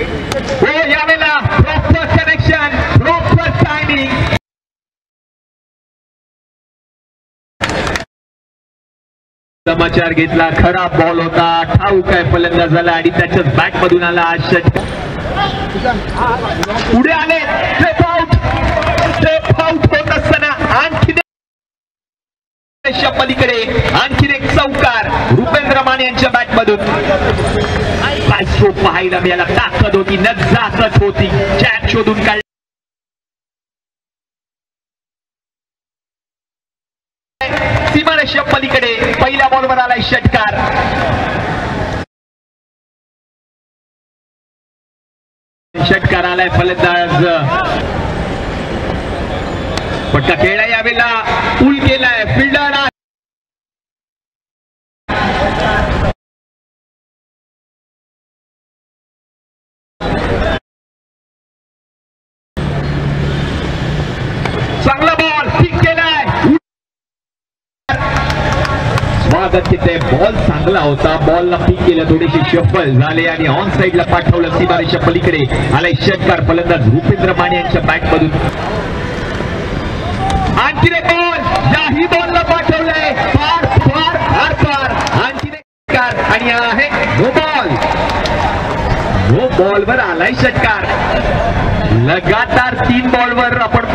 हो यावेळेला proper connection, proper timing. समाचार घेतला, खराब बॉल होता, ठाऊक आहे फलंदाजाला आणि त्याच्याच बॅट मधून आला षटकार. पुढे आले, स्टेप आउट होत असताना आणखी पलीकडे आणखीन एक चौकार रुपेंद्र माने यांच्या बॅट मधून. काय सोप पाहायला मिळाला, ताकद होती, नजाकत होती, चॅक शोधून काढ. सीमारेषा पलीकडे पहिल्या बॉलवर आलाय षटकार. षटकार आलाय, फलंदाज पट्टा खेळला, यावेळेला पूल केलाय फिल्डर. चांगला बॉल ठीक केलाय, स्वागत तिथे. बॉल चांगला होता, बॉलला पिक केलं, थोडेसे शफल झाले आणि ऑन साइडला पाठवलं. सीमारेषा पलीकडे आलाय षटकार, फलंदाज रुपेंद्र माने यांच्या बॅट मधून. आणखीन एक बॉल, याही बॉलला पाठवलंय फार फार फार फार. आणखीन एक षटकार आणि आहे नो बॉल. नो बॉलवर आलाय षटकार. लगातार 3 बॉलवर आपण